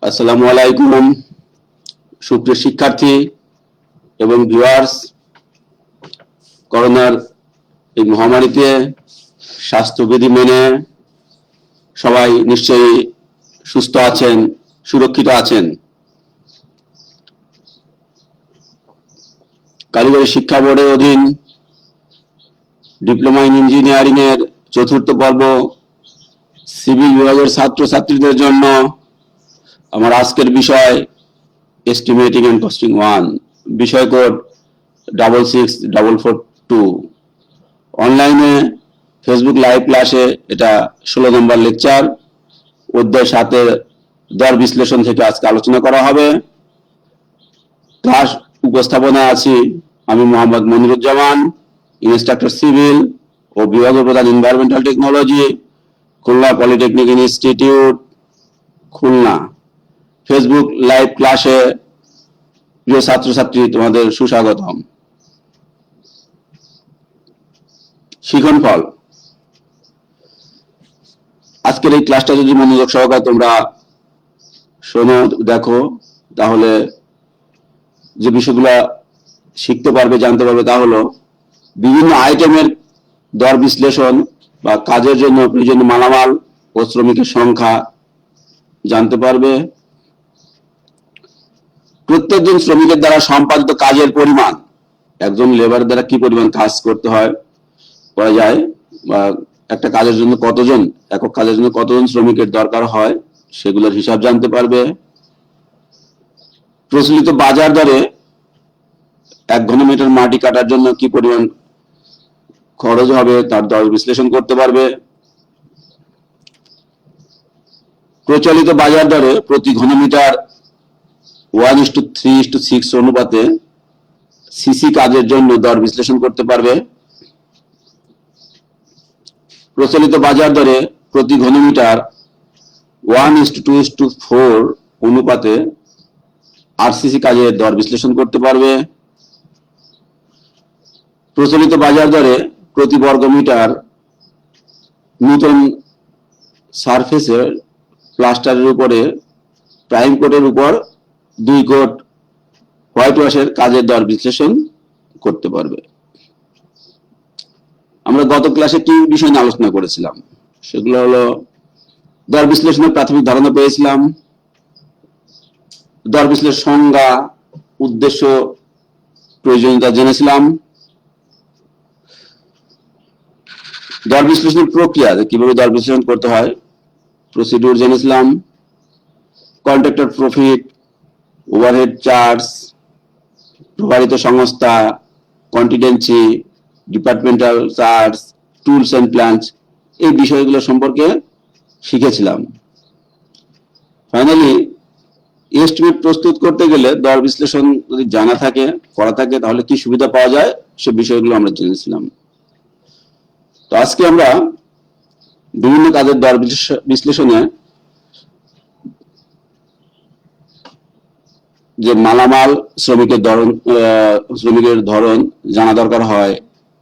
আসসালামু আলাইকুম সুপ্রিয় শিক্ষার্থী এবং ভিউয়ার্স। করোনার এই মহামারীতে স্বাস্থ্যবিধি মেনে সবাই নিশ্চয়ই সুস্থ আছেন, সুরক্ষিত আছেন। কারিগরি শিক্ষা বোর্ডের অধীন ডিপ্লোমা ইন ইঞ্জিনিয়ারিং এর চতুর্থ পর্ব সিভিল বিভাগের ছাত্রছাত্রীদের জন্য আমার আজকের বিষয় এস্টিমেটিং এন্ড কস্টিং 1, বিষয় কোড 66442। অনলাইনে ফেসবুক লাইভ ক্লাসে এটা 16 নম্বর লেকচার। অধ্যায় 7 দর বিশ্লেষণ থেকে আজকে আলোচনা করা হবে। ক্লাস উপস্থাপনা আছি আমি মোহাম্মদ মনিরুজ্জামান, ইনস্ট্রাক্টর সিভিল ও বিভাগীয় প্রধান environmental technology, Khulna polytechnic institute, Khulna. Facebook live ক্লাসে প্রিয় ছাত্রছাত্রী তোমাদের সুস্বাগতম। শিখন ফল। আজকের এই ক্লাসটা যদি মনোযোগ সহকারে তোমরা শোনো, দেখো, তাহলে যে বিষয়গুলো শিখতে পারবে, জানতে পারবে, তা হলো বিভিন্ন আইটেমের দর বিশ্লেষণ বা কাজের জন্য প্রয়োজনীয় মালামাল ও শ্রমিকের সংখ্যা জানতে পারবে। প্রত্যেকজন শ্রমিকের দ্বারা সম্পাদিত কাজের পরিমাণ, একজন লেবার দ্বারা কি পরিমাণ কাজ করতে হয় করা যায়, বা একটা কাজের জন্য কতজন, একক কাজের জন্য কতজন শ্রমিকের দরকার হয়, সেগুলোর হিসাব জানতে পারবে। প্রচলিত বাজার দরে 1 ঘনমিটার মাটি কাটার জন্য কি পরিমাণ খরচ হবে তার দর বিশ্লেষণ করতে পারবে। প্রচলিত বাজার দরে প্রতি ঘনমিটার 1:3:6 অনুপাতে সিসি কাজের জন্য দর বিশ্লেষণ করতে পারবে। প্রচলিত বাজার দরে প্রতি ঘনমিটার 1:2:4 অনুপাতে আরসিসি কাজের দর বিশ্লেষণ করতে পারবে। প্রচলিত বাজার দরে প্রতি বর্গমিটার নূতন সারফেসের প্লাস্টারের উপরে প্রাইম কোটের উপর 2 কোট হোয়াইট ওয়াশের কাজের দর বিশ্লেষণ করতে পারবে। আমরা গত ক্লাসে কি বিষয় নিয়ে আলোচনা করেছিলাম, সেগুলো হলো দর বিশ্লেষণের প্রাথমিক ধারণা পেয়েছিলাম, দর বিশ্লেষণ সংজ্ঞা, উদ্দেশ্য, প্রয়োজনীয়তা জেনেছিলাম, দর বিশ্লেষণের প্রক্রিয়া কিভাবে দর বিশ্লেষণ করতে হয় প্রসিডিউর জেনেছিলাম, কন্ট্রাক্টর প্রফিট, ওভারহেড চার্জ, প্রভাবিত সংস্থা, contingency, departmental charge, tools and plans, এই বিষয়গুলো সম্পর্কে শিখেছিলাম। ফাইনালি এস্টিমেট প্রস্তুত করতে গেলে দর বিশ্লেষণ যদি জানা থাকে, করা থাকে, তাহলে কি সুবিধা পাওয়া যায় সে বিষয়গুলো আমরা জেনেছিলাম। তো আজকে আমরা বিভিন্ন কাজের দর বিশ্লেষণে যে মালামাল, শ্রমিকের ধরন জানা দরকার হয়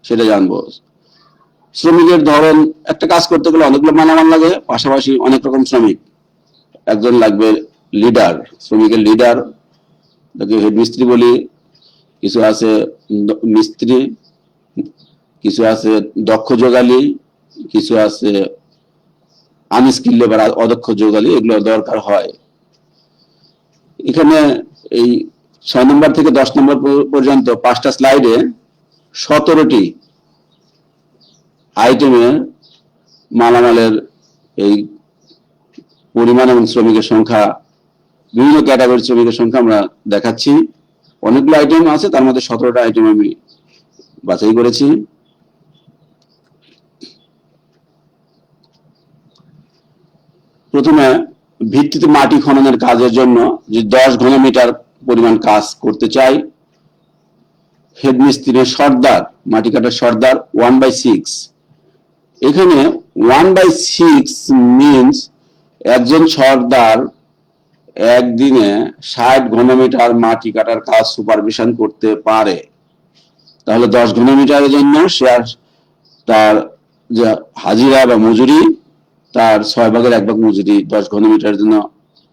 সেটা জানবো। শ্রমিকের ধরন, একটা কাজ করতে গেলে অনেকগুলো মালামাল লাগে, পাশাপাশি অনেক রকম শ্রমিক। একজন লাগবে লিডার, শ্রমিকের লিডার, তাকে হেড মিস্ত্রি বলি। কিছু আছে মিস্ত্রি, কিছু আছে দক্ষ যোগালী, কিছু আছে আনস্কিল লেবার, অদক্ষ যোগালী, এগুলো দরকার হয়। এখানে এই 6 নম্বর থেকে 10 নম্বর পর্যন্ত 5টা স্লাইডে 17টি আইটেমের মালামালের এই পরিমাণ এবং শ্রমিকের সংখ্যা, বিভিন্ন ক্যাটাগরির শ্রমিকের সংখ্যা আমরা দেখাচ্ছি। অনেকগুলো আইটেম আছে, তার মধ্যে 17টা আইটেম আমি বাছাই করেছি। প্রথমে ভিত্তিতে মাটি খননের কাজের জন্য যে 10 ঘনমিটার পরিমাণ কাজ করতে চাই, হেড মিস্ত্রির সর্দার, মাটি কাটার সর্দার 1/6। এখানে 1/6 মিনস একজন সর্দার একদিনে 60 ঘনমিটার মাটি কাটার কাজ সুপারভিশন করতে পারে। তাহলে 10 ঘনমিটারের জন্য সে তার যে হাজিরা বা মজুরি তার 6/1 মজুরি 10 ঘনমিটারের জন্য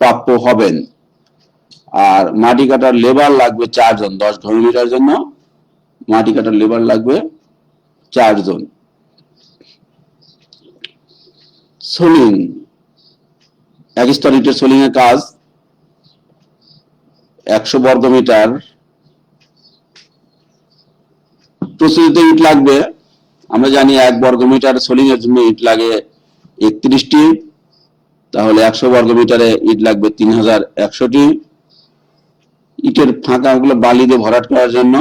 প্রাপ্য হবেন। আর মাটি কাটার লেবার লাগবে 4 জন, 10 ঘনমিটার জন্য মাটি কাটার লেবার লাগবে 4 জন। সোলিং, এক স্তর ইটের সোলিং এর কাজ 100 বর্গমিটার। প্রস্তুতিতে ইট লাগবে, আমরা জানি 1 বর্গমিটার সোলিং এর জন্য ইট লাগে 31টি, তাহলে 100 বর্গমিটারে ইট লাগবে 3100টি। ইটের ফাঁকাগুলো বালি দিয়ে ভরাট করার জন্য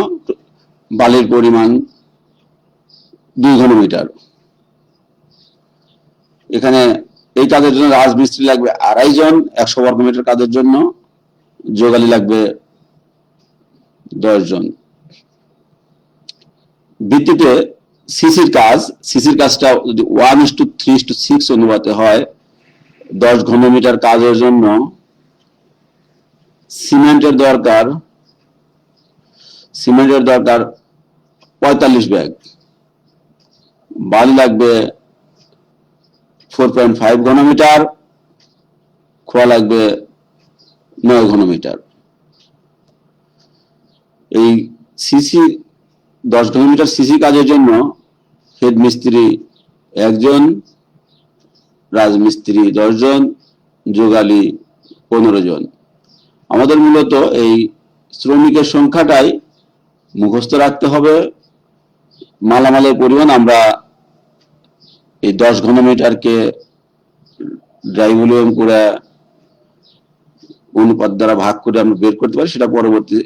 বালির পরিমাণ 2 ঘনমিটার। এখানে এই কাজের জন্য রাজমিস্ত্রি লাগবে 2.5 জন, 100 বর্গমিটার কাজের জন্য যোগালী লাগবে 10 জন। ভিত্তিতে সিসির কাজটা যদি 1:3:6 অনুপাতে হয়, 10 ঘনমিটার কাজের জন্য সিমেন্টের দরকার 45 ব্যাগ, বালি লাগবে 4.5 ঘনমিটার, খোয়া লাগবে 9 ঘনমিটার। এই সিসি 10 ঘনমিটার সিসি কাজের জন্য হেড মিস্ত্রি 1 জন, রাজমিস্ত্রি 10 জন, যোগালী 15 জন। আমাদের মূলত এই শ্রমিকের সংখ্যাটাই মুখস্থ রাখতে হবে। মালামালের পরিমাণ আমরা এই 10 ঘনমিটারকে ড্রাই ভলিউম করে অনুপাত দ্বারা ভাগ করে আমরা বের করতে পারি, সেটা পরবর্তী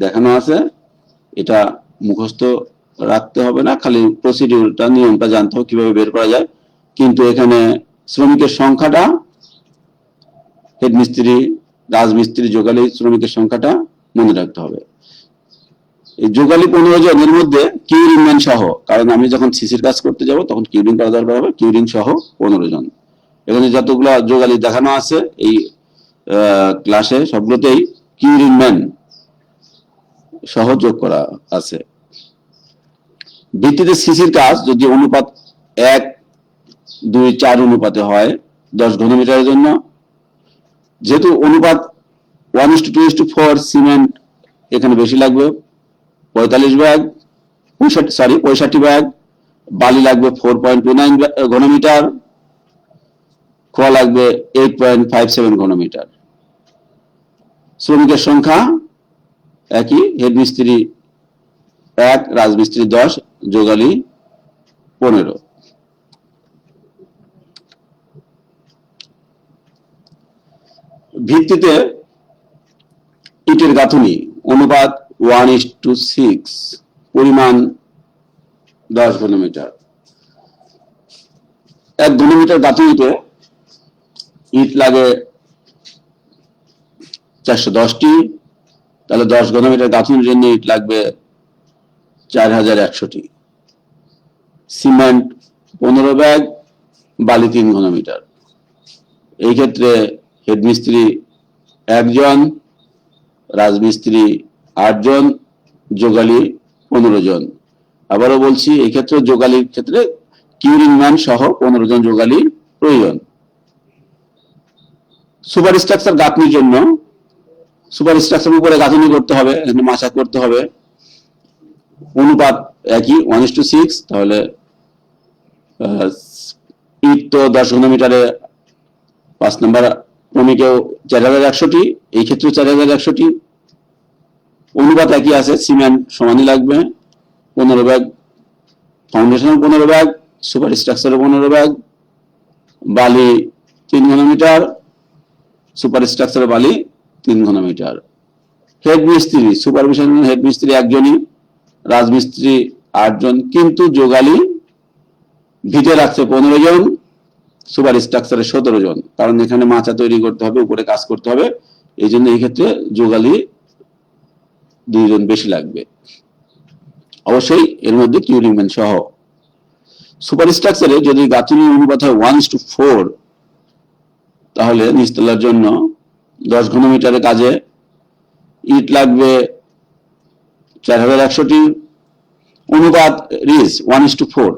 দেখানো আছে। এটা মুখস্থ রাখতে হবে না, খালি প্রসিডিউরটা, নিয়মটা জানতে হবে কিভাবে বের করা যায়। কিন্তু এখানে শ্রমিকের সংখ্যাটা হেড মিস্ত্রি, রাজমিস্ত্রি, যোগালী শ্রমিকের সংখ্যাটা মনে রাখতে হবে। এই যোগালী 15 জনের মধ্যে কিউরিং ম্যান সহ, কারণ আমি যখন সিসির কাজ করতে যাব তখন কিউরিং করা দরকার হবে, কিউরিং সহ 15 জন। এখানে যতগুলো যোগালী দেখানো আছে এই ক্লাসে সবগুলোতেই কিউরিং ম্যান সহ যোগ করা আছে। ভিত্তিতে সিসির কাজ যদি অনুপাত 1:2:4 অনুপাতে হয় 10 ঘনমিটারের জন্য, যেহেতু অনুপাত 1:2:4, সিমেন্ট এখানে বেশি লাগবে 45 ব্যাগ, 65 ব্যাগ, বালি লাগবে 4.29 ঘনমিটার, খোয়া লাগবে 8.57 ঘনমিটার। শ্রমিকের সংখ্যা একই, হেড মিস্ত্রি 1, রাজমিস্ত্রি 10, যোগালী 15। ভিত্তিতে ইটের গাঁথুনি অনুপাত 1:6, পরিমাণ 10 ঘনমিটার। 1 ঘনমিটার গাঁথুনিতে ইট লাগে 410টি, তাহলে 10 ঘনমিটার গাঁথুনির জন্য ইট লাগবে 4100টি। সিমেন্ট 15 ব্যাগ, বালি 3 ঘনমিটার। এই ক্ষেত্রে হেড মিস্ত্রি 1 জন, রাজমিস্ত্রি 8 জন, যোগালী 15 জন। আবারও বলছি, এই ক্ষেত্রে যোগালীর ক্ষেত্রে কিউরিং ম্যান সহ 15 জন যোগালী প্রয়োজন। সুপার স্ট্রাকচার গাঁথনির জন্য সুপার স্ট্রাকচার উপরে গাঁথনি করতে হবে, মাচা করতে হবে, অনুপাত একই 1:6। তাহলে ইট তো 10 ঘনমিটারে 5 নম্বর ক্রমিকেও 4100টি, এই ক্ষেত্রে 4100টি। অনুপাত একই আছে, সিমেন্ট সমানই লাগবে 15 ব্যাগ, ফাউন্ডেশনের 15 ব্যাগ, সুপার স্ট্রাকচারের 15 ব্যাগ, বালি 3 ঘনমিটার, সুপার স্ট্রাকচারের বালি 3 ঘনমিটার। হেড মিস্ত্রি, সুপারভিশন হেড মিস্ত্রি 1 জনই, রাজমিস্ত্রি 8 জন, কিন্তু যোগালী ভিটে রাখছে 15 জন, সুপার স্ট্রাকচারে 17 জন, কারণ এখানে মাচা তৈরি করতে হবে, উপরে কাজ করতে হবে, এই জন্য এই ক্ষেত্রে যোগালী 2 জন বেশি লাগবে। অবশ্যই এর মধ্যে কিউরিং ম্যান সহ। সুপার স্ট্রাকচারে যদি গাঁথুনি অনুপাত হয় 1:4, তাহলে নিচতলার জন্য 10 ঘনমিটারের কাজে ইট লাগবে 4100টি। অনুপাত রিস 1:4,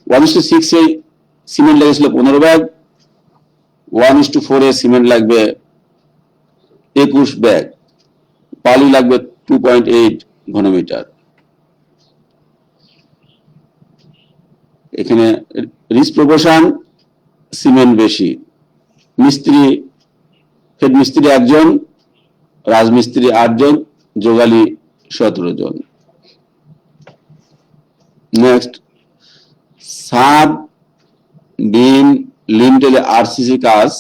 1:6 এ সিমেন্ট লেগেছিল 15 ব্যাগ, 1:4 সিমেন্ট লাগবে 21 ব্যাগ, বালি লাগবে 2.8 ঘনমিটার। এখানে রিস্ক প্রপোর্শন সিমেন্ট বেশি। মিস্ত্রি, হেড মিস্ত্রি 1 জন, রাজমিস্ত্রি 8 জন, যোগালী 17 জন। নেক্সট, ছাদ, বিম, লিন্টেলে আরসিসি কাজ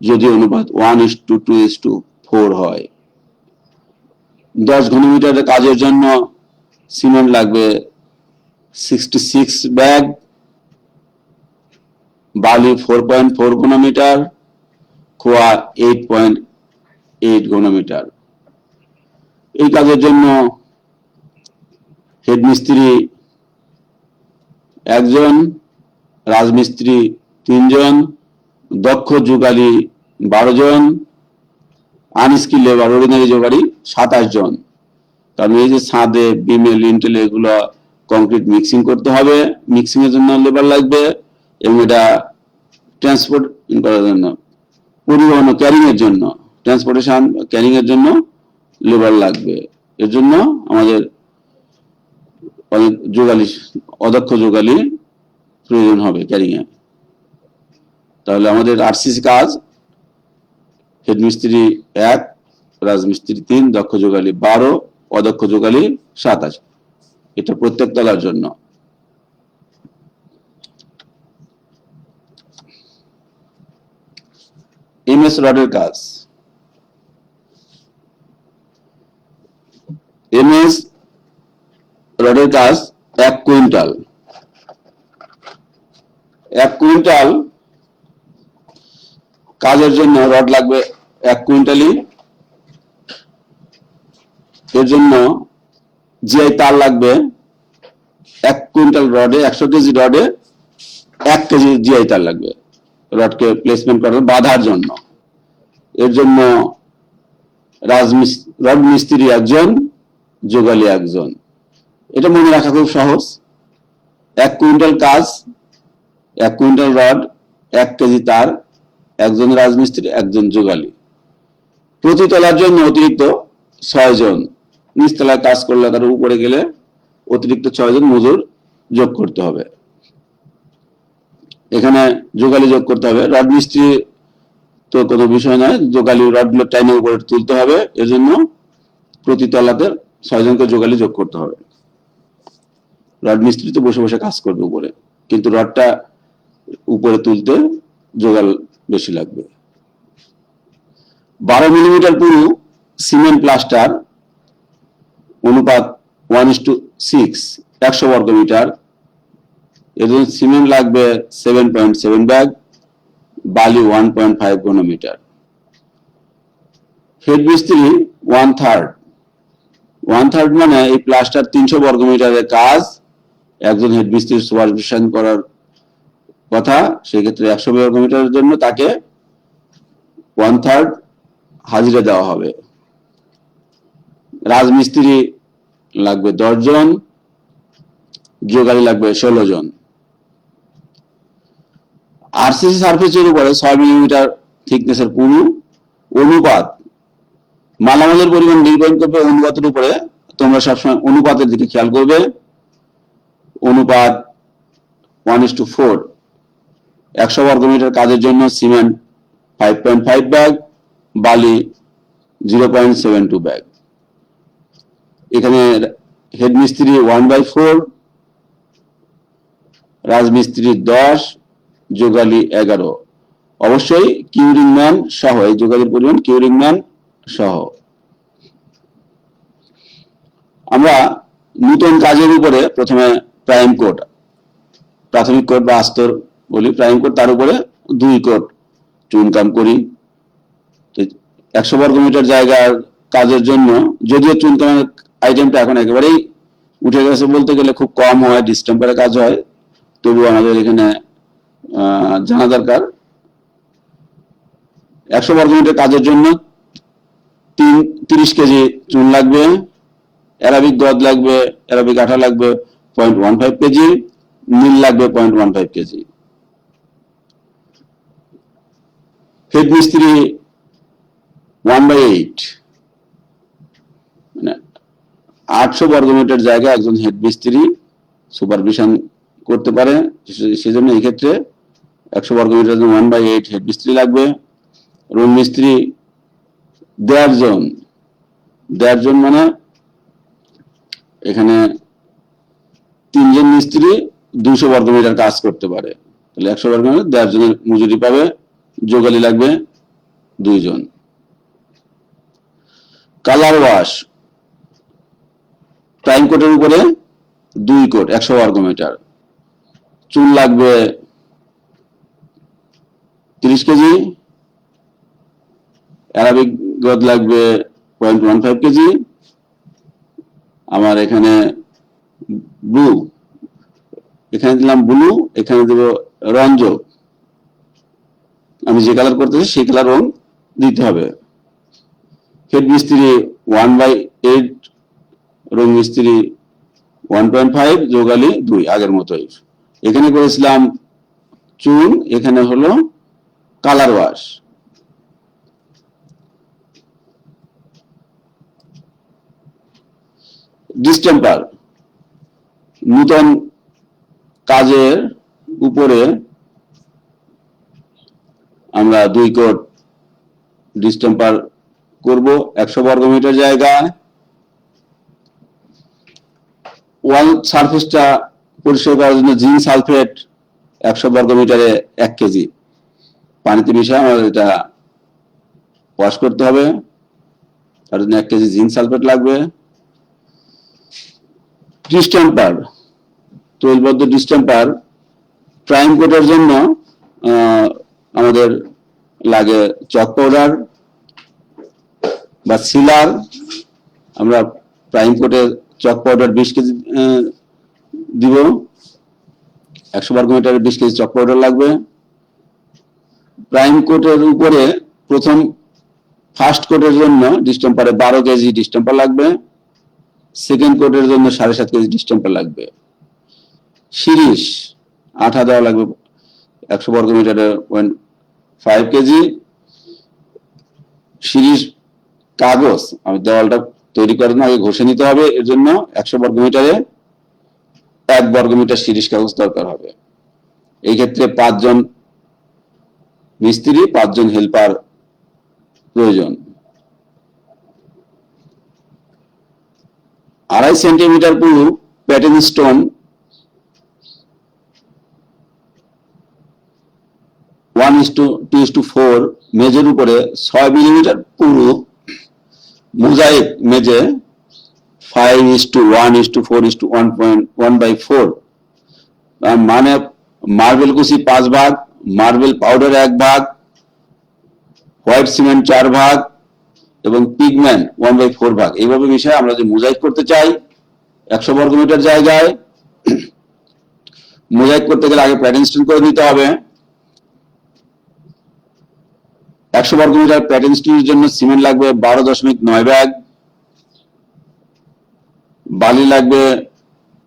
যদি অনুপাত 1:2:4 হয়, 10 ঘনমিটারের কাজের জন্য সিমেন্ট লাগবে 66 ব্যাগ, বালি 4.4 ঘনমিটার, খোয়া 8.8 ঘনমিটার। এই কাজের জন্য হেড মিস্ত্রি 1 জন, রাজমিস্ত্রি 3 জন, দক্ষ যোগালী 12 জন, আনস্কিল লেবার অর্ডিনারি যোগালী 27 জন। কারণ এই যে ছাদে, বিমে, লিন্টেলে এগুলো কংক্রিট মিক্সিং করতে হবে, মিক্সিং এর জন্য লেবার লাগবে, এবং এটা ট্রান্সপোর্ট করার জন্য, পরিবহন ক্যারিং এর জন্য, ট্রান্সপোর্টেশন ক্যারিং এর জন্য লেবার লাগবে। এর জন্য আমাদের অনেক যোগালী, অদক্ষ যোগালী প্রয়োজন হবে ক্যারিং এ। তাহলে আমাদের আরসিসি কাজ, হেড মিস্ত্রি 1, রাজমিস্ত্রি 3, দক্ষ যোগালী 12, অদক্ষ যোগালী 27। এটা প্রত্যেক তলার জন্য। এমএস রডের কাজ, এমএস রডের কাজ 1 কুইন্টাল। 1 কুইন্টাল কাজের জন্য রড লাগবে 1 কুইন্টালই। এর জন্য জিআই তার লাগবে 1 কুইন্টাল রডে, 100 কেজি রডে 1 কেজি জিআই তার লাগবে রডকে প্লেসমেন্ট করার, বাঁধার জন্য। এর জন্য রড মিস্ত্রি 1 জন, যোগালী 1 জন। এটা মনে রাখা খুব সহজ। 1 কুইন্টাল কাজ, 1 কুইন্টাল রড, 1 কেজি তার, 1 জন রাজমিস্ত্রি, 1 জন যোগালী। প্রতি তলার জন্য অতিরিক্ত 6 জন, নিচতলায় কাজ করলে তার উপরে গেলে অতিরিক্ত 6 জন মজুর যোগ করতে হবে। এখানে যোগালী যোগ করতে হবে। রড মিস্ত্রি তো কোনো বিষয় নয়, যোগালী রডগুলো টাইনে উপরে তুলতে হবে। এর জন্য প্রতি তলাতে 6 জনকে যোগালী যোগ করতে হবে। রড মিস্ত্রি তো বসে বসে কাজ করবে উপরে, কিন্তু রডটা উপরে তুলতে যোগাল বেশি লাগবে। 12 মিলিমিটার পুরু সিমেন্ট প্লাস্টার অনুপাত 1:6, 100 বর্গ মিটার। এর জন্য সিমেন্ট লাগবে 7.7 ব্যাগ, বালি 1.5 ঘনমিটার। হেড মিস্ত্রি 1/3 মানে এই প্লাস্টার 300 বর্গ মিটারের কাজ, 1 জন হেড মিস্ত্রি সুপারভিশন করার কথা। সেক্ষেত্রে 100 বর্গ মিটারের জন্য তাকে 1/3 হাজিরা দেওয়া হবে। রাজমিস্ত্রি লাগবে 10 জন, যোগালী লাগবে 16 জন। আরসিসি সারফেসের উপরে 6 মিলিমিটার থিকনেসের পুরু অনুপাত, মালামালের পরিমাণ নির্ভর করবে অনুপাতের উপরে। তোমরা সবসময় অনুপাতের দিকে খেয়াল করবে। অনুপাত 1:4। 100 বর্গ মিটার কাজের জন্য সিমেন্ট 5.5 ব্যাগ, বালি 0.72 ব্যাগ। এখানে হেড মিস্ত্রি 1/4, রাজমিস্ত্রি 10, যোগালী 11। অবশ্যই কিউরিং ম্যান সহ, এই যোগালীর পরিমাণ কিউরিং ম্যান সহ। আমরা নতুন কাজের উপরে প্রথমে প্রাইম কোট, প্রাথমিক কোট বা আস্তর বলি, প্রাইম কোট, তার উপরে 2 কোট চুনকাম করি। 100 বর্গ মিটার জায়গার কাজের জন্য, যদিও চুনকামের আইটেমটা এখন একেবারেই উঠে গেছে বলতে গেলে, খুব কম হয়, ডিস্টেম্পারে কাজ হয়, তবু আমাদের এখানে জানা দরকার। 100 বর্গ মিটার কাজের জন্য 30 কেজি চুন লাগবে, অ্যারাবিক গদ লাগবে, অ্যারাবিক আঠা লাগবে 0.15 কেজি, নীল লাগবে 0.15 কেজি। হেড মিস্ত্রি 1/8, মানে 800 বর্গমিটার জায়গা একজন হেড মিস্ত্রি সুপারভিশন করতে পারে। সেজন্য এই ক্ষেত্রে 100 বর্গমিটার 1/8 হেড মিস্ত্রি লাগবে। রুম মিস্ত্রি 1.5 জন, মানে এখানে 3 জন মিস্ত্রি 200 বর্গমিটার কাজ করতে পারে, তাহলে 100 বর্গমিটার 1.5 জনের মজুরি পাবে। যোগালি লাগবে 2 জন। কালার ওয়াশ প্রাইম কোটের উপরে 2 কোট 100 বর্গমিটার। চুন লাগবে 30 কেজি, অ্যারাবিক গদ লাগবে 0.15 কেজি। আমার এখানে ব্লু, এখানে দিলাম ব্লু, এখানে দেব রঞ্জক। আমি যে কালার করতেছি সেই কালার রং দিতে হবে। হেড মিস্ত্রি 1/8, রং মিস্ত্রি 1.5, যোগালি 2, আগের মতোই। এখানে করেছিলাম চুন, এখানে হলো কালার ওয়াশ। ডিস্টেম্পার, নূতন কাজের উপরে আমরা 2 কোট ডিস্টেম্পার করব 100 বর্গমিটার জায়গায়। ওয়াল সারফেসটা পরিষ্কার করার জন্য জিঙ্ক সালফেট 100 বর্গমিটারে 1 কেজি পানিতে মিশিয়ে আমাদের এটা ওয়াশ করতে হবে, তার জন্য 1 কেজি জিঙ্ক সালফেট লাগবে। ডিস্টেম্পার, তৈলবদ্ধ ডিস্টেম্পার প্রাইম কোটের জন্য আমাদের লাগে চক পাউডার বা সিলার। আমরা প্রাইম কোটের চক পাউডার 20 কেজি দিব, 100 বর্গমিটারে 20 কেজি চক পাউডার লাগবে। প্রাইম কোটের উপরে প্রথম ফার্স্ট কোটের জন্য ডিস্টেম্পারে 12 কেজি ডিস্টেম্পার লাগবে, সেকেন্ড কোটের জন্য 7.5 কেজি ডিস্টেম্পার লাগবে। শিরিষ আঠা দেওয়া লাগবে 100 বর্গমিটারে 0.5 কেজি। শিরিষ কাগজ, আমি দেওয়ালটা তৈরি করার জন্য আগে ঘষে নিতে হবে, এর জন্য 100 বর্গমিটারে 1 বর্গমিটার শিরিষ কাগজ দরকার হবে। এই ক্ষেত্রে 5 জন মিস্ত্রি 5 জন হেল্পার প্রয়োজন। 2.5 সেন্টিমিটার পুরু প্যাটেন স্টোন 1:2:4 মেজের উপরে 6 মিলিমিটার পুরু মোজাইক মেজে 5:1:4:1.1/4, মানে মার্বেল কুচি 5 ভাগ, মার্বেল পাউডার 1 ভাগ, হোয়াইট সিমেন্ট 4 ভাগ এবং পিগমেন্ট 1/4 ভাগ। এইভাবে মিশিয়ে আমরা যে মোজাইক করতে চাই 100 বর্গমিটার জায়গায়, মোজাইক করতে গেলে আগে প্যাটার্ন স্টোন করে নিতে হবে। 100 বর্গমিটার প্যাটার্ন স্টোনের জন্য সিমেন্ট লাগবে 12.9 ব্যাগ, বালি লাগবে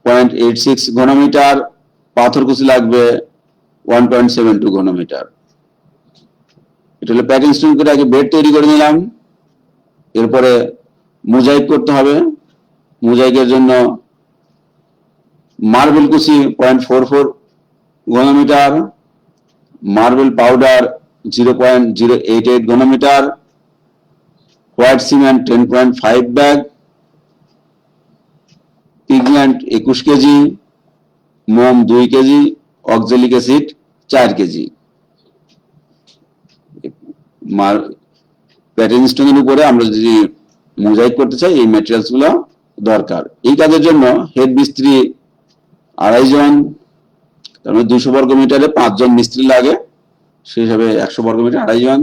0.86 ঘনমিটার, পাথরকুচি লাগবে 1.72 ঘনমিটার। এটা হলো প্যাটার্ন স্টোন করে আগে বেড তৈরি করে নিলাম। এরপরে মোজাইক করতে হবে। মোজাইকের জন্য মার্বেল কুচি 0.44 ঘনমিটার, মার্বেল পাউডার 0.088 ঘনমিটার, white cement 10.5 bag, pigment 21 KG, মোম 2 KG, oxalic acid 4 KG. Pattern স্টোনের উপরে আমরা যদি মোজাইক করতে চাই এই ম্যাটেরিয়ালস গুলো দরকার। এই কাজের জন্য হেড মিস্ত্রি 2.5 জন, তার মানে 200 বর্গমিটারে 5 জন মিস্ত্রি লাগে, সেই হিসাবে 100 বর্গমিটার 2.5 জন।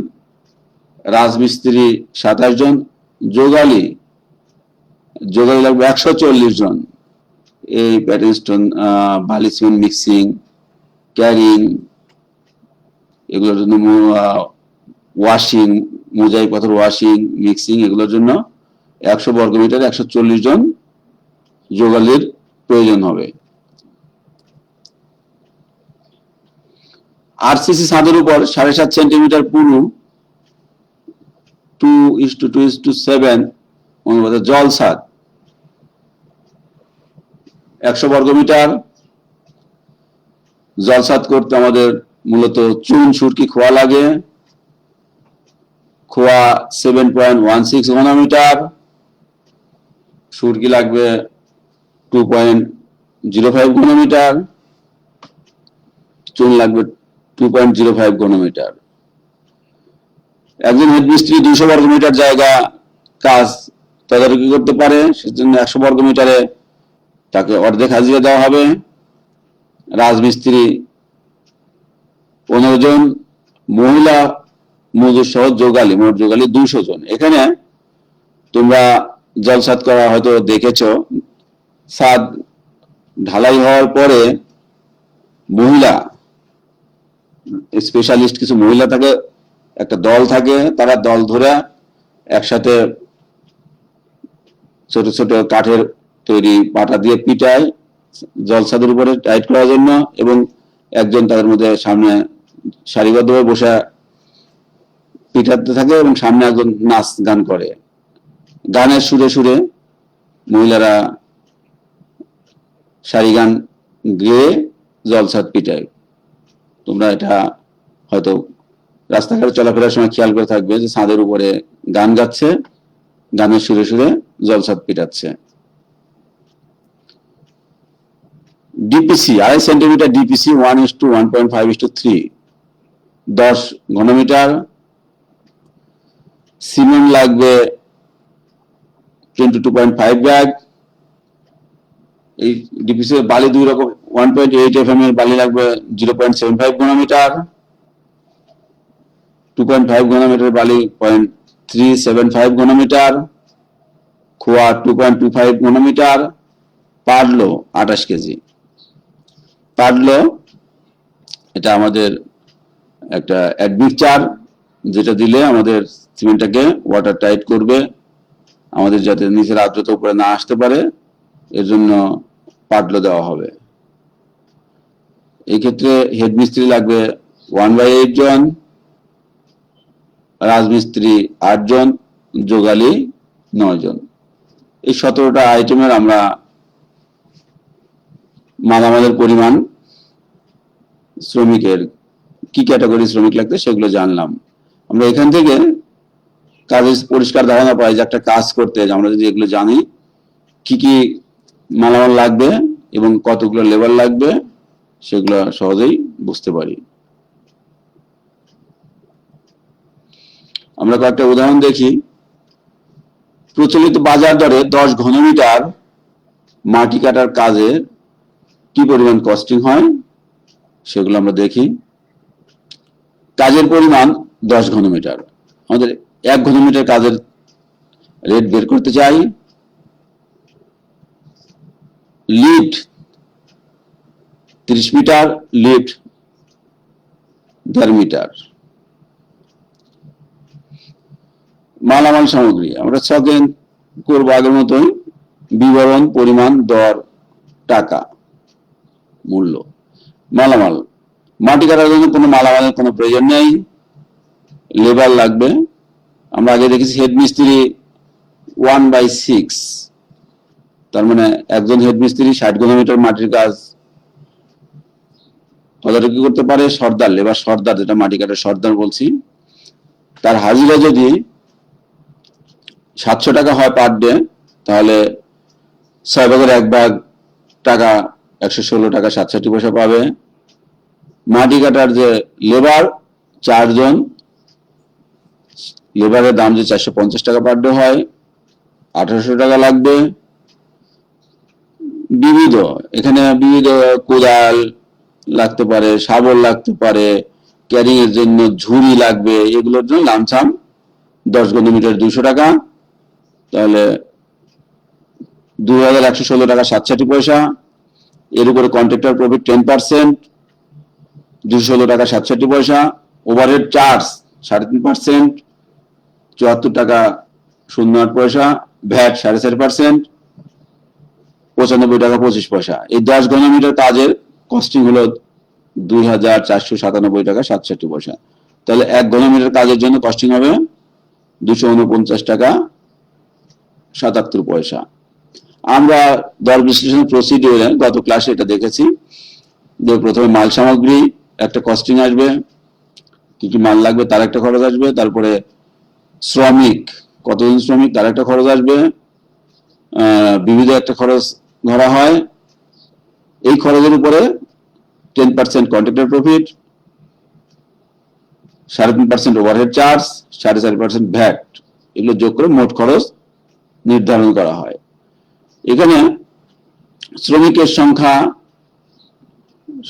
রাজমিস্ত্রি 27 জন, যোগালি লাগবে 140 জন। এই প্যাটার্ন স্টোন, বালি সিমেন্ট মিক্সিং, ক্যারিং, এগুলোর জন্য ওয়াশিং, মোজাইক পাথর ওয়াশিং, মিক্সিং, এগুলোর জন্য 100 বর্গমিটারে 140 জন যোগালির প্রয়োজন হবে। আরসিসি ছাদের উপর 7.5 সেন্টিমিটার পুরু 2:2:7 অনুপাতে জলছাদ 100 বর্গমিটার। জলছাদ করতে আমাদের মূলত চুন, সুরকি, খোয়া লাগে। খোয়া 7.16 ঘনমিটার, সুরকি লাগবে 2.05 ঘনমিটার, চুন লাগবে 2.05 ঘনমিটার। একজন হেড মিস্ত্রি 200 বর্গমিটার জায়গা কাজ তদারকি করতে পারে, সেজন্য 100 বর্গমিটারে তাকে অর্ধেক হাজিরা দেওয়া হবে। রাজমিস্ত্রি 15 জন, মহিলা মজুর সহ যোগালী, মোট যোগালী 200 জন। এখানে তোমরা জলছাদ করা হয়তো দেখেছো, ছাদ ঢালাই হওয়ার পরে মহিলা স্পেশালিস্ট কিছু মহিলা থাকে, একটা দল থাকে, তারা দল ধরে একসাথে ছোট ছোট কাঠের তৈরি পাটা দিয়ে পিটায় জলছাদের উপরে টাইট করার জন্য, এবং একজন তাদের মধ্যে সামনে সারিবদ্ধভাবে বসে পিটাতে থাকে এবং সামনে একজন নাচ গান করে। গানের সুরে সুরে মহিলারা সারি গান গেয়ে জলছাদ পিটায়। তোমরা এটা হয়তো রাস্তাঘাটে চলাফেরার সময় খেয়াল করে থাকবে যে ছাদের উপরে গান গাচ্ছে, গানের সুরে সুরে জলছাদ পিটাচ্ছে। ডিপিসি 2.5 সেন্টিমিটার, ডিপিসি 1:1.5:3, 10 ঘনমিটার। সিমেন্ট লাগবে 22.5 ব্যাগ। এই ডিপিসি বালি দুই রকম, 1.8 FM এর বালি লাগবে 0.75 ঘনমিটার, 2.5 ঘনমিটার বালি 0.375 ঘনমিটার, খোয়া 2.25 ঘনমিটার, পাডলো 28 কেজি। পাডলো এটা আমাদের একটা অ্যাডমিক্সচার, যেটা দিলে আমাদের সিমেন্টটাকে ওয়াটার টাইট করবে, আমাদের যাতে নিচের আর্দ্রতা উপরে না আসতে পারে, এর জন্য পাডলো দেওয়া হবে। এই ক্ষেত্রে হেড মিস্ত্রি লাগবে 1/8 জন, রাজমিস্ত্রি 8 জন, যোগালী 9 জন। এই 17টা আইটেমের আমরা মালামালের পরিমাণ, শ্রমিকের কি ক্যাটাগরি শ্রমিক লাগবে সেগুলো জানলাম। আমরা এখান থেকে কাজের পরিষ্কার ধারণা পাই যে একটা কাজ করতে আমরা যদি এগুলো জানি, কি কি মালামাল লাগবে এবং কতগুলো লেবার লাগবে, সেগুলো সহজেই বুঝতে পারি। আমরা কয়েকটা উদাহরণ দেখি। প্রচলিত বাজার দরে 10 ঘনমিটার মাটি কাটার কাজে কি পরিমাণ কস্টিং হয় সেগুলো আমরা দেখি। কাজের পরিমাণ 10 ঘনমিটার, আমাদের 1 ঘনমিটার কাজের রেট বের করতে চাই। Lift 30 metre, lift 1.5 metre. মালামাল সামগ্রী আমরা ছকে করবো আগের মতোই, বিবরণ, পরিমাণ, দর, টাকা, মূল্য। মালামাল, মাটি কাটার জন্য কোনো মালামালের কোনো প্রয়োজন নেই, লেবার লাগবে। আমরা আগে দেখেছি হেড মিস্ত্রি 1/6, তার মানে একজন হেড মিস্ত্রি 60 ঘনমিটার মাটির কাজ তদারকি করতে পারে। সর্দার, লেবার সর্দার, যেটা মাটি কাটার সর্দার বলছি, তার হাজিরা যদি 700 টাকা হয় পার ডে, তাহলে 6 ভাগের 1 ভাগ টাকা 116 টাকা 67 পয়সা পাবে। মাটি কাটার যে লেবার 4 জন, লেবারের দাম যে 450 টাকা পার ডে হয়, 1800 টাকা লাগবে। বিবিধ, এখানে বিবিধ কোদাল লাগতে পারে, শাবল লাগতে পারে, ক্যারিং এর জন্য ঝুড়ি লাগবে, এগুলোর জন্য লামসাম 10 ঘনমিটার 200 টাকা, তাহলে 2116 টাকা 67 পয়সা। এর উপরে কন্ট্রাক্টর প্রফিট 10%, 216 টাকা 67 পয়সা। ওভারহেড চার্জ 3.5%, 74 টাকা 08 পয়সা। ভ্যাট 4.5%, 95 টাকা 25 পয়সা। এই 10 ঘনমিটার কাজের কস্টিং হলো 2497 টাকা 67 পয়সা। তাহলে 1 ঘনমিটার কাজের জন্য কস্টিং হবে 249 টাকা 77 পয়সা। আমরা দর বিশ্লেষণ প্রসিডিওরে গত ক্লাসে এটা দেখেছি যে প্রথমে মাল সামগ্রী একটা কস্টিং আসবে, কি কি মাল লাগবে তার একটা খরচ আসবে, তারপরে শ্রমিক, কতজন শ্রমিক তার একটা খরচ আসবে, বিবিধ একটা খরচ ধরা হয়। এই খরচের উপরে 10% contractor profit, 3.5% overhead charge, 4.5% VAT, এগুলো যোগ করে মোট খরচ নির্ধারণ করা হয়। এখানে শ্রমিকের সংখ্যা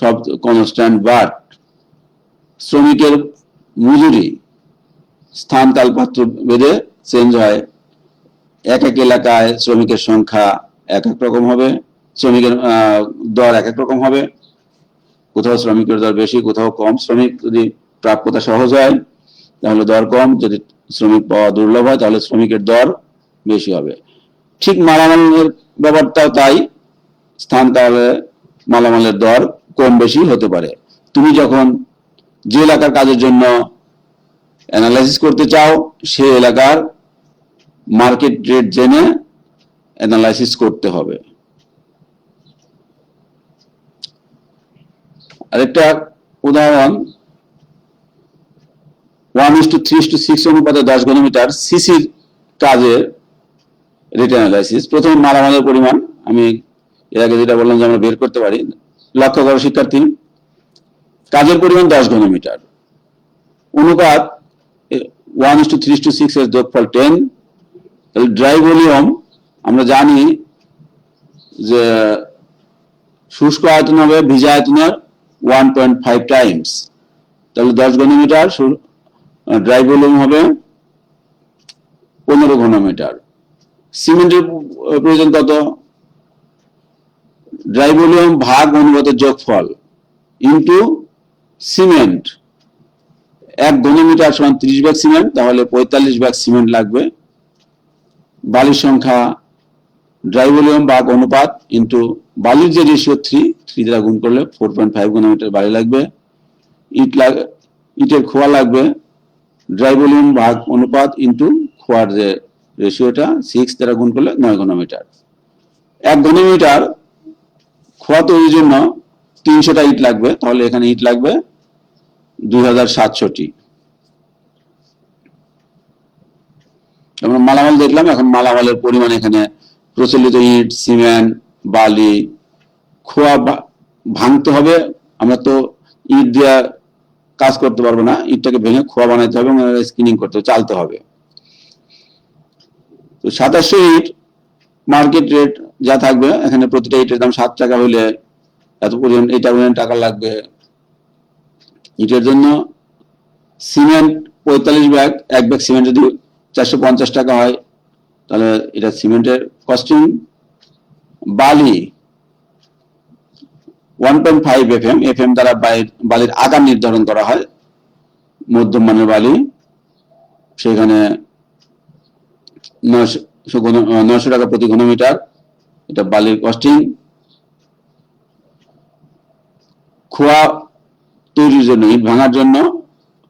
সব কনস্ট্যান্ট, বাট শ্রমিকের মজুরি স্থান কাল পাত্র ভেদে চেঞ্জ হয়। এক এক এলাকায় শ্রমিকের সংখ্যা এক এক রকম হবে, শ্রমিকের দর এক এক রকম হবে। কোথাও শ্রমিকের দর বেশি, কোথাও কম। শ্রমিক যদি প্রাপ্যতা সহজ হয় তাহলে দর কম, যদি শ্রমিক পাওয়া দুর্লভ হয় তাহলে শ্রমিকের দর বেশি হবে। ঠিক মালামালের ব্যাপারটাও তাই, স্থান কালে মালামালের দর কম বেশি হতে পারে। তুমি যখন যে এলাকার কাজের জন্য অ্যানালাইসিস করতে চাও সেই এলাকার মার্কেট রেট জেনে অ্যানালাইসিস করতে হবে। আরেকটা উদাহরণ, 1:3:6 অনুপাতে 10 ঘনমিটার সিসির কাজের রেট অ্যানালাইসিস। প্রথমে মালামালের পরিমাণ আমি এর আগে যেটা বললাম যে আমরা বের করতে পারি। লক্ষ্য করো শিক্ষার্থী, কাজের পরিমাণ 10 ঘনমিটার, অনুপাত 1:3:6 এর যোগফল 10। তাহলে ড্রাই ভলিউম আমরা জানি যে শুষ্ক আয়তন হবে ভিজা আয়তনের 1.5 টাইমস। তাহলে 10 ঘনমিটার, ড্রাই ভলিউম হবে 15 ঘনমিটার। সিমেন্টের প্রয়োজন কত? ড্রাই ভলিউম ভাগ অনুপাতের যোগফল ইন্টু সিমেন্ট। 1 ঘনমিটার সমান 30 ব্যাগ সিমেন্ট, তাহলে 45 ব্যাগ সিমেন্ট লাগবে। বালির সংখ্যা, ড্রাই ভলিউম ভাগ অনুপাত ইন্টু বালির যে রেশিও 3 দ্বারা গুণ করলে 4.5 ঘনমিটার বালি লাগবে। ইটের খোয়া লাগবে, ড্রাই ভলিউম ভাগ অনুপাত ইন্টু খোয়ার যে রেশিওটা 6 দ্বারা গুণ করলে 9 ঘনমিটার। 1 ঘনমিটার খোয়া তৈরির জন্য 300টা ইট লাগবে, তাহলে এখানে ইট লাগবে 2700টি। আমরা মালামাল দেখলাম, এখন মালামালের পরিমাণ এখানে প্রচলিত ইট, সিমেন্ট, বালি, খোয়া ভাঙতে হবে। আমরা তো ইট দিয়ে কাজ করতে পারবো না, ইটটাকে ভেঙে খোয়া বানাইতে হবে এবং স্কিনিং করতে হবে, চালতে হবে। তো 2700 ইট মার্কেট রেট যা থাকবে, এখানে প্রতিটা ইটের দাম 7 টাকা হলে এত পরিমাণ এটা টাকা লাগবে। ইটের জন্য সিমেন্ট 45 ব্যাগ, 1 ব্যাগ সিমেন্ট যদি 450 টাকা হয় তাহলে এটা সিমেন্টের কস্টিং। বালি 1.5 FM দ্বারা বালির আকার নির্ধারণ করা হয়। মধ্যম মানের বালি, সেখানে 900 টাকা প্রতি ঘনমিটার, এটা বালির কস্টিং। খোয়া তৈরির জন্য, ইট ভাঙার জন্য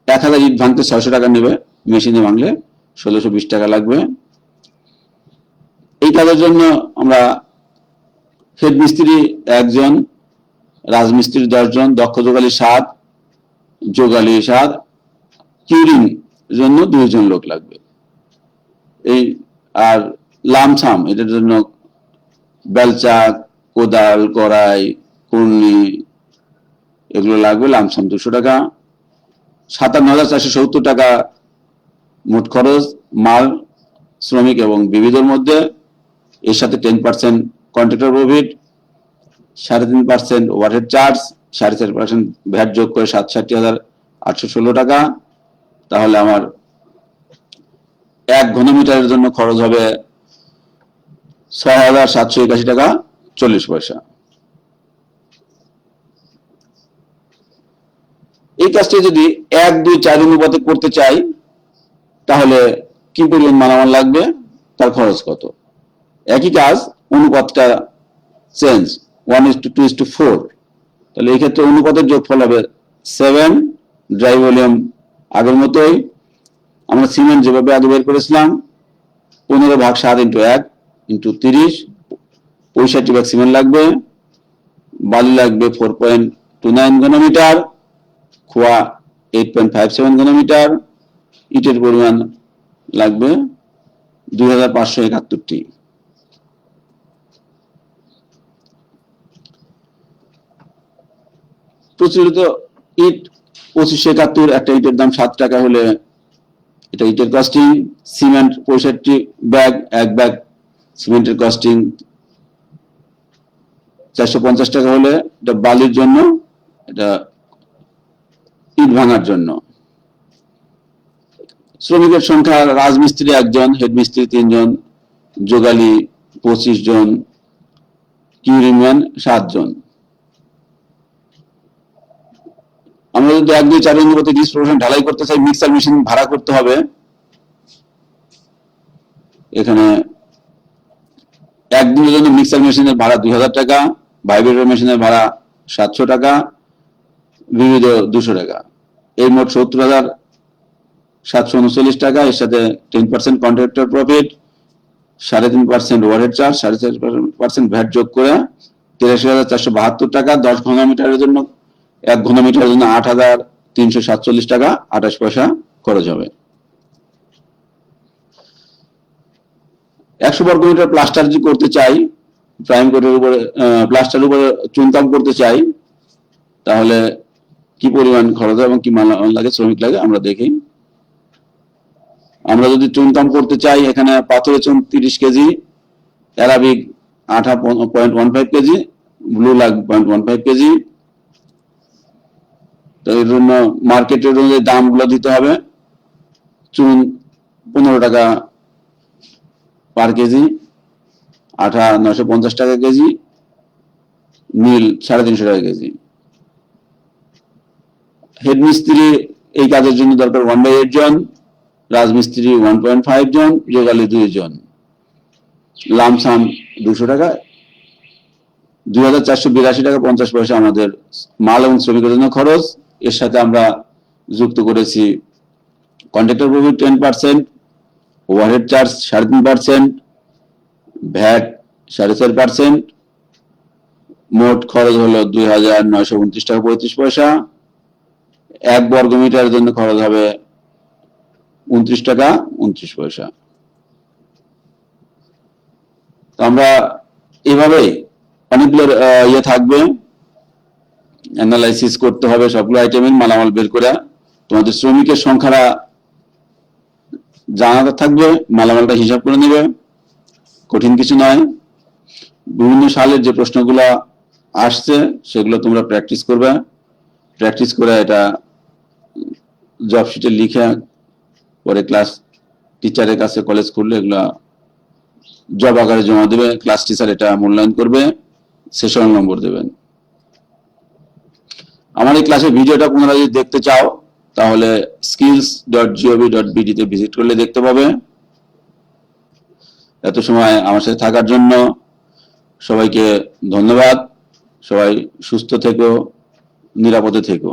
1000 ইট ভাঙতে 600 টাকা নেবে, মেশিনে ভাঙলে 1620 টাকা লাগবে। এই কাজের জন্য আমরা হেড মিস্ত্রি 1 জন, রাজমিস্ত্রি 10 জন, দক্ষ যোগালী 7, যোগালী 7, কিউরিং জন্য 2 জন লোক লাগবে। এই আর লামসাম, এটার জন্য বেলচা, কোদাল, কড়াই, কুর্নি এগুলো লাগবে। লামসাম 200 টাকা। 57,470 টাকা মোট খরচ মাল, শ্রমিক এবং বিবিধের মধ্যে। এর সাথে 10% contractor profit, 3.5% overhead charge, 4.5% VAT যোগ করে 67,816 টাকা। তাহলে আমার 1 ঘনমিটারের জন্য খরচ হবে 6,781 টাকা 40 পয়সা। এই কাজটি যদি 1, 2, 4 অনুপাতে করতে চাই তাহলে কি পরিমাণ মালামাল লাগবে, তার খরচ কত? একই কাজ, অনুপাতটা চেঞ্জ, 1:2:4। তাহলে এই ক্ষেত্রে অনুপাতের যোগফল হবে 7, ড্রাই ভলিউম আগের মতোই, আমরা সিমেন্ট যেভাবে আগে বের করেছিলাম 15/7 × 1 × 30, 65 সিমেন্ট লাগবে, বালি লাগবে 4.29 ঘনমিটার, খোয়া 8.57 ঘনমিটার, ইটের পরিমাণ লাগবে 2571টি। প্রচলিত ইট 2571, একটা ইটের দাম 7 টাকা হলে এটা ইটের কস্টিং। সিমেন্ট 65 ব্যাগ, এক ব্যাগ সিমেন্টের কস্টিং 450 টাকা হলে এটা বালির জন্য, এটা ইট ভাঙার জন্য। শ্রমিকের সংখ্যা রাজমিস্ত্রি 1 জন, হেডমিস্ত্রি 3 জন, যোগালী 25 জন, কিউরিম্যান 7 জন। আমরা যদি 1, 2, 4 নম্বর থেকে ডিসপ্রোপোর্শন ঢালাই করতে চাই, মিক্সার মেশিন ভাড়া করতে হবে। এখানে একদিনের জন্য মিক্সার মেশিনের ভাড়া 2000 টাকা, ভাইব্রেটর মেশিনের ভাড়া 700 টাকা, বিবিধ 200 টাকা, এই মোট 70,739 টাকা। এর সাথে 10% contractor profit, 3.5% overhead charge, 4.5% VAT যোগ করে 83,472 টাকা। 10 ঘনমিটারের জন্য, 1 ঘনমিটারের জন্য 8,347 টাকা 28 পয়সা খরচ হবে। 100 বর্গমিটার প্লাস্টার যদি করতে চাই, প্রাইম কোটের উপরে প্লাস্টারের উপরে চুনকাম করতে চাই, তাহলে কি পরিমাণ খরচ এবং কি মাল লাগে, শ্রমিক লাগে আমরা দেখি। আমরা যদি চুনকাম করতে চাই, এখানে পাথরের চুন 30 কেজি, অ্যারাবিক আঠা 0.15 কেজি, ব্লু লাগ 0.15 কেজি। তো এর জন্য মার্কেটের অনুযায়ী দামগুলো দিতে হবে। চুন 15 টাকা পার কেজি, আঠা 950 টাকা কেজি, নীল 350 টাকা কেজি। হেডমিস্ত্রি এই কাজের জন্য দরকার 1/8 জন, রাজমিস্ত্রি 1.5 জন, যোগালী 2 জন। লামসাম 200 টাকা, 2482 টাকা 50 পয়সা আমাদের মাল এবং শ্রমিকের জন্য খরচ। এর সাথে আমরা যুক্ত করেছি contractor profit 10%, overhead charge 3.5%, VAT 4.5%। মোট খরচ হলো 2929 টাকা 35 পয়সা। 1 বর্গমিটারের জন্য খরচ হবে 29 টাকা 29 পয়সা। তো আমরা এভাবেই অনেকগুলো থাকবে, অ্যানালাইসিস করতে হবে সবগুলো আইটেমের মালামাল বের করে। তোমাদের শ্রমিকের সংখ্যাটা জানা থাকবে, মালামালটা হিসাব করে নেবে, কঠিন কিছু নয়। বিভিন্ন সালের যে প্রশ্নগুলো আসছে সেগুলো তোমরা প্র্যাকটিস করবে, প্র্যাকটিস করে এটা জব শিটে লিখে পরে ক্লাস টিচারের কাছে কলেজ খুললে এগুলা জব আকারে জমা দেবে, ক্লাস টিচার এটা মূল্যায়ন করবে, সেশন নম্বর দেবেন। আমার এই ক্লাসের ভিডিওটা পুনরায় যদি দেখতে চাও তাহলে skills.gov.bd তে ভিজিট করলে দেখতে পাবে। এত সময় আমার সাথে থাকার জন্য সবাইকে ধন্যবাদ। সবাই সুস্থ থেকো, নিরাপদে থেকো।